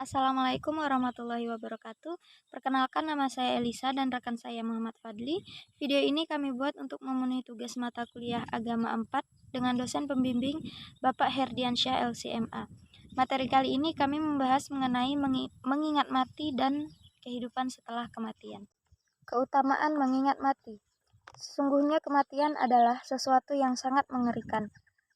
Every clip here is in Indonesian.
Assalamualaikum warahmatullahi wabarakatuh. Perkenalkan, nama saya Elisa dan rekan saya Muhammad Fadli. Video ini kami buat untuk memenuhi tugas mata kuliah Agama 4 dengan dosen pembimbing Bapak Herdiansyah LCMA. Materi kali ini kami membahas mengenai mengingat mati dan kehidupan setelah kematian. Keutamaan mengingat mati. Sesungguhnya kematian adalah sesuatu yang sangat mengerikan.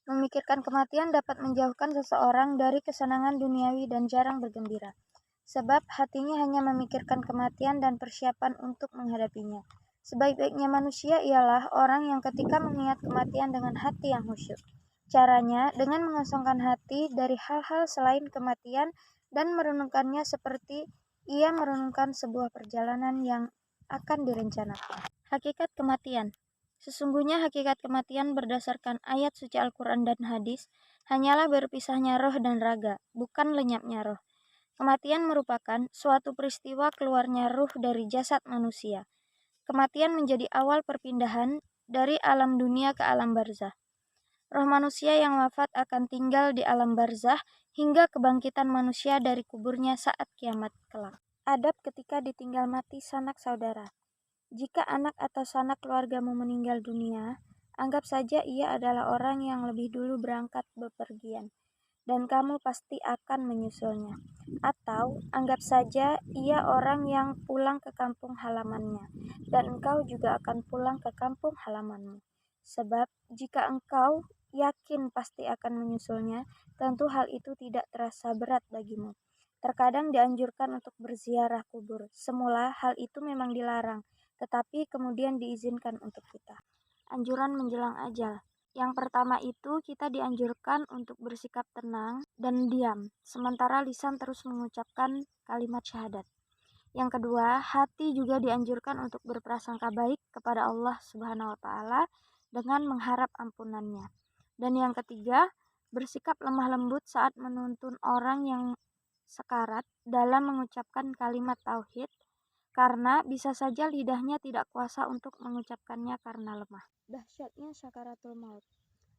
Memikirkan kematian dapat menjauhkan seseorang dari kesenangan duniawi dan jarang bergembira, sebab hatinya hanya memikirkan kematian dan persiapan untuk menghadapinya. Sebaik-baiknya manusia ialah orang yang ketika mengingat kematian dengan hati yang khusyuk. Caranya dengan mengosongkan hati dari hal-hal selain kematian dan merenungkannya seperti ia merenungkan sebuah perjalanan yang akan direncanakan. Hakikat kematian. Sesungguhnya hakikat kematian berdasarkan ayat suci Al-Quran dan hadis hanyalah berpisahnya roh dan raga, bukan lenyapnya roh. Kematian merupakan suatu peristiwa keluarnya ruh dari jasad manusia. Kematian menjadi awal perpindahan dari alam dunia ke alam barzah. Roh manusia yang wafat akan tinggal di alam barzah hingga kebangkitan manusia dari kuburnya saat kiamat kelak. Adab ketika ditinggal mati sanak saudara. Jika anak atau sanak keluargamu meninggal dunia, anggap saja ia adalah orang yang lebih dulu berangkat bepergian, dan kamu pasti akan menyusulnya. Atau anggap saja ia orang yang pulang ke kampung halamannya, dan engkau juga akan pulang ke kampung halamanmu. Sebab jika engkau yakin pasti akan menyusulnya, tentu hal itu tidak terasa berat bagimu. Terkadang dianjurkan untuk berziarah kubur. Semula hal itu memang dilarang, tetapi kemudian diizinkan untuk kita. Anjuran menjelang ajal. Yang pertama itu kita dianjurkan untuk bersikap tenang dan diam, sementara lisan terus mengucapkan kalimat syahadat. Yang kedua, hati juga dianjurkan untuk berprasangka baik kepada Allah Subhanahu wa taala dengan mengharap ampunannya. Dan yang ketiga, bersikap lemah lembut saat menuntun orang yang sekarat dalam mengucapkan kalimat tauhid, karena bisa saja lidahnya tidak kuasa untuk mengucapkannya karena lemah. Dahsyatnya sakaratul maut.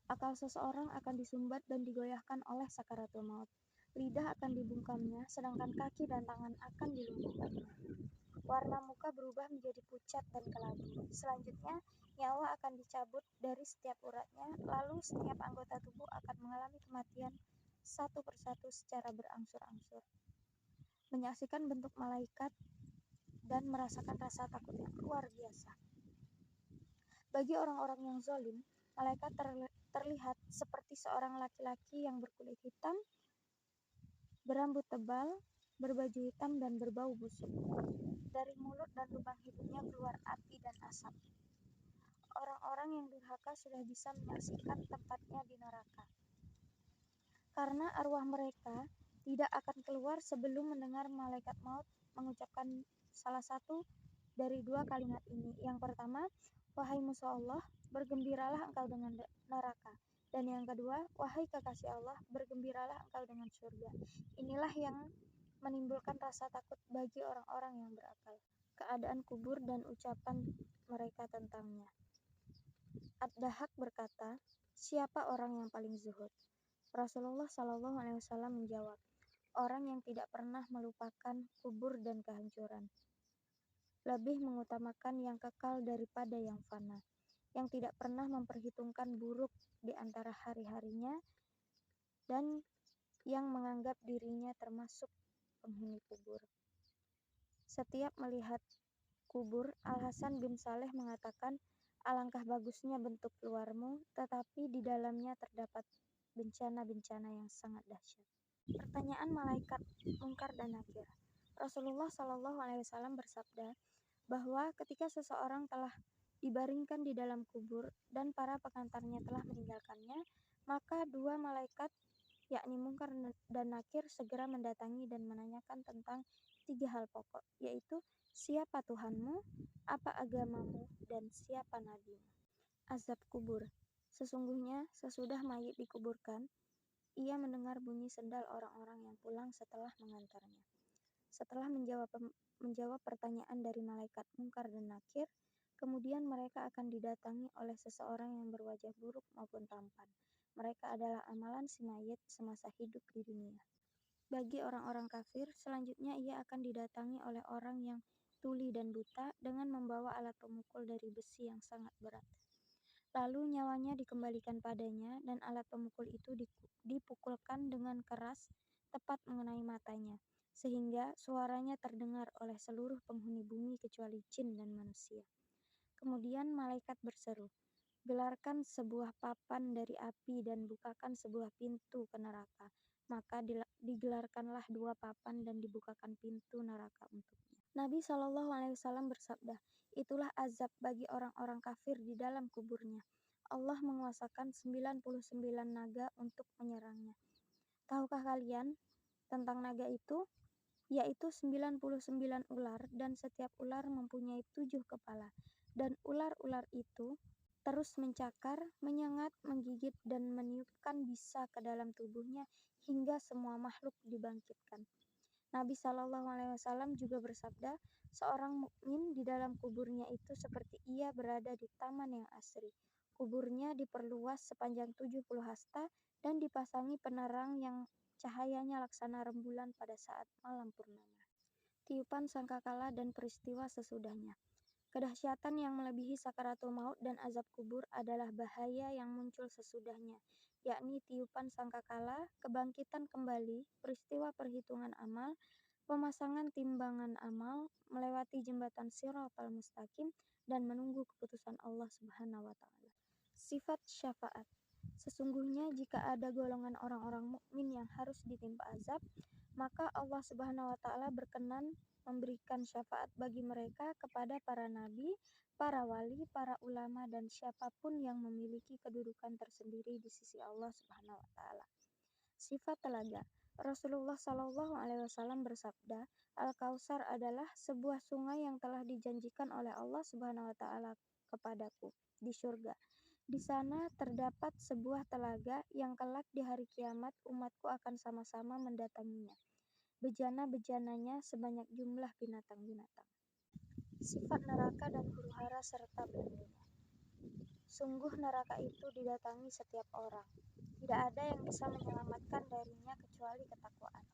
Akal seseorang akan disumbat dan digoyahkan oleh sakaratul maut. Lidah akan dibungkamnya, sedangkan kaki dan tangan akan dilumpuhkannya. Warna muka berubah menjadi pucat dan kelabu. Selanjutnya, nyawa akan dicabut dari setiap uratnya, lalu setiap anggota tubuh akan mengalami kematian satu persatu secara berangsur-angsur. Menyaksikan bentuk malaikat dan merasakan rasa takut yang luar biasa. Bagi orang-orang yang zalim, malaikat terlihat seperti seorang laki-laki yang berkulit hitam, berambut tebal, berbaju hitam dan berbau busuk. Dari mulut dan lubang hidungnya keluar api dan asap. Orang-orang yang durhaka sudah bisa menyaksikan tempatnya di neraka. Karena arwah mereka tidak akan keluar sebelum mendengar malaikat maut mengucapkan salah satu dari dua kalimat ini. Yang pertama, wahai musuh Allah, bergembiralah engkau dengan neraka. Dan yang kedua, wahai kekasih Allah, bergembiralah engkau dengan surga. Inilah yang menimbulkan rasa takut bagi orang-orang yang berakal. Keadaan kubur dan ucapan mereka tentangnya. Ad-Dahhak berkata, siapa orang yang paling zuhud? Rasulullah Shallallahu Alaihi Wasallam menjawab, orang yang tidak pernah melupakan kubur dan kehancuran. Lebih mengutamakan yang kekal daripada yang fana, yang tidak pernah memperhitungkan buruk di antara hari-harinya, dan yang menganggap dirinya termasuk penghuni kubur. Setiap melihat kubur, Al-Hasan bin Saleh mengatakan, alangkah bagusnya bentuk luarmu, tetapi di dalamnya terdapat bencana-bencana yang sangat dahsyat. Pertanyaan malaikat Munkar dan Nakir. Rasulullah Shallallahu Alaihi Wasallam bersabda bahwa ketika seseorang telah dibaringkan di dalam kubur dan para pengantarnya telah meninggalkannya, maka dua malaikat, yakni Munkar dan Nakir, segera mendatangi dan menanyakan tentang tiga hal pokok, yaitu siapa Tuhanmu, apa agamamu, dan siapa nabimu. Azab kubur. Sesungguhnya sesudah mayit dikuburkan, ia mendengar bunyi sendal orang-orang yang pulang setelah mengantarnya. Setelah menjawab pertanyaan dari malaikat Munkar dan Nakir, kemudian mereka akan didatangi oleh seseorang yang berwajah buruk maupun tampan. Mereka adalah amalan si mayit semasa hidup di dunia. bagi orang-orang kafir. Selanjutnya ia akan didatangi oleh orang yang tuli dan buta dengan membawa alat pemukul dari besi yang sangat berat. Lalu nyawanya dikembalikan padanya dan alat pemukul itu dipukulkan dengan keras tepat mengenai matanya, sehingga suaranya terdengar oleh seluruh penghuni bumi kecuali jin dan manusia. Kemudian malaikat berseru, "Gelarkan sebuah papan dari api dan bukakan sebuah pintu ke neraka." Maka digelarkanlah 2 papan dan dibukakan pintu neraka untuknya. Nabi SAW bersabda, "Itulah azab bagi orang-orang kafir di dalam kuburnya. Allah menguasakan 99 naga untuk menyerangnya." Tahukah kalian tentang naga itu? Yaitu 99 ular, dan setiap ular mempunyai 7 kepala. Dan ular-ular itu terus mencakar, menyengat, menggigit, dan meniupkan bisa ke dalam tubuhnya hingga semua makhluk dibangkitkan. Nabi SAW juga bersabda, "Seorang mukmin di dalam kuburnya itu seperti ia berada di taman yang asri. Kuburnya diperluas sepanjang 70 hasta dan dipasangi penerang yang cahayanya laksana rembulan pada saat malam purnama." Tiupan sangkakala dan peristiwa sesudahnya. Kedahsyatan yang melebihi sakaratul maut dan azab kubur adalah bahaya yang muncul sesudahnya, yakni tiupan sangkakala, kebangkitan kembali, peristiwa perhitungan amal, pemasangan timbangan amal, melewati jembatan Shiratal Mustaqim, dan menunggu keputusan Allah Subhanahu wa Ta'ala. Sifat syafaat. Sesungguhnya jika ada golongan orang-orang mukmin yang harus ditimpa azab, maka Allah Subhanahu wa Ta'ala berkenan memberikan syafaat bagi mereka kepada para nabi, para wali, para ulama, dan siapapun yang memiliki kedudukan tersendiri di sisi Allah Subhanahu wa Ta'ala. Sifat telaga. Rasulullah SAW bersabda, "Al-Kautsar adalah sebuah sungai yang telah dijanjikan oleh Allah Subhanahu wa Ta'ala kepadaku di surga. Di sana terdapat sebuah telaga yang kelak di hari kiamat umatku akan sama-sama mendatanginya. Bejana-bejananya sebanyak jumlah binatang-binatang." Sifat neraka dan huru-hara serta belenggunya. Sungguh neraka itu didatangi setiap orang. Tidak ada yang bisa menyelamatkan darinya kecuali ketakwaan.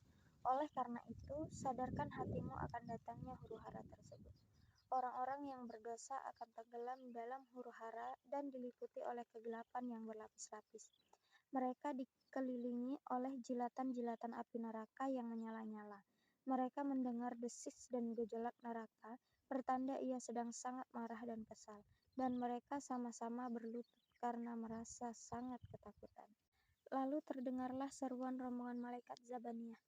Oleh karena itu, sadarkan hatimu akan datangnya huru-hara tersebut. Orang-orang yang berdosa akan tenggelam dalam huru-hara dan diliputi oleh kegelapan yang berlapis-lapis. Mereka dikelilingi oleh jilatan-jilatan api neraka yang menyala-nyala. Mereka mendengar desis dan gejolak neraka, pertanda ia sedang sangat marah dan kesal, dan mereka sama-sama berlutut karena merasa sangat ketakutan. Lalu terdengarlah seruan rombongan malaikat Zabaniyah.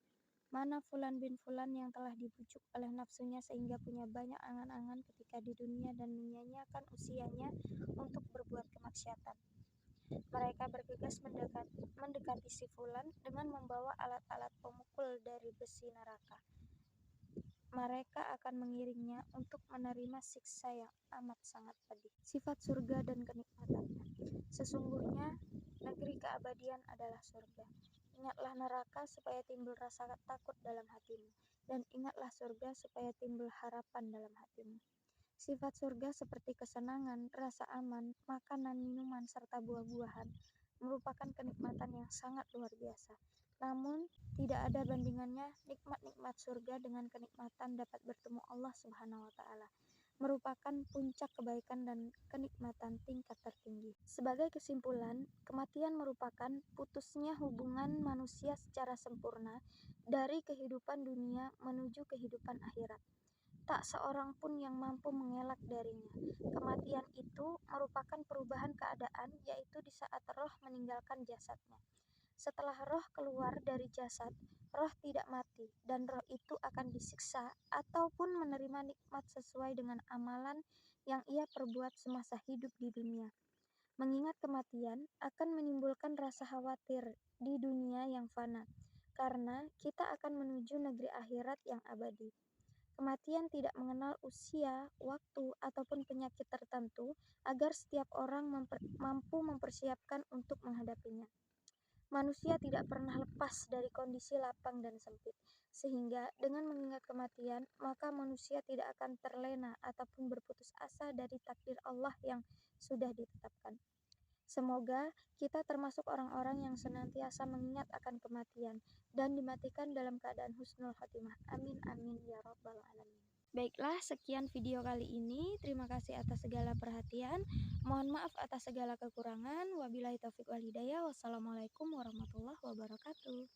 "Mana Fulan bin Fulan yang telah dibujuk oleh nafsunya sehingga punya banyak angan-angan ketika di dunia dan menyia-nyiakan usianya untuk berbuat kemaksiatan." Mereka bergegas mendekati si Fulan dengan membawa alat-alat pemukul dari besi neraka. Mereka akan mengiringnya untuk menerima siksa yang amat sangat pedih. Sifat surga dan kenikmatannya. Sesungguhnya negeri keabadian adalah surga. Ingatlah neraka supaya timbul rasa takut dalam hatimu, dan ingatlah surga supaya timbul harapan dalam hatimu. Sifat surga seperti kesenangan, rasa aman, makanan, minuman, serta buah-buahan merupakan kenikmatan yang sangat luar biasa. Namun, tidak ada bandingannya nikmat-nikmat surga dengan kenikmatan dapat bertemu Allah Subhanahu wa Ta'ala. Merupakan puncak kebaikan dan kenikmatan tingkat tertinggi. Sebagai kesimpulan, kematian merupakan putusnya hubungan manusia secara sempurna dari kehidupan dunia menuju kehidupan akhirat. Tak seorang pun yang mampu mengelak darinya. Kematian itu merupakan perubahan keadaan, yaitu di saat roh meninggalkan jasadnya. Setelah roh keluar dari jasad, roh tidak mati, dan roh itu akan disiksa ataupun menerima nikmat sesuai dengan amalan yang ia perbuat semasa hidup di dunia. Mengingat kematian akan menimbulkan rasa khawatir di dunia yang fana, karena kita akan menuju negeri akhirat yang abadi. Kematian tidak mengenal usia, waktu, ataupun penyakit tertentu agar setiap orang mampu mempersiapkan untuk menghadapinya. Manusia tidak pernah lepas dari kondisi lapang dan sempit, sehingga dengan mengingat kematian, maka manusia tidak akan terlena ataupun berputus asa dari takdir Allah yang sudah ditetapkan. Semoga kita termasuk orang-orang yang senantiasa mengingat akan kematian dan dimatikan dalam keadaan husnul khotimah. Amin amin ya rabbal alamin. Baiklah, sekian video kali ini. Terima kasih atas segala perhatian. Mohon maaf atas segala kekurangan. Wabillahi taufiq wal hidayah. Wassalamualaikum warahmatullahi wabarakatuh.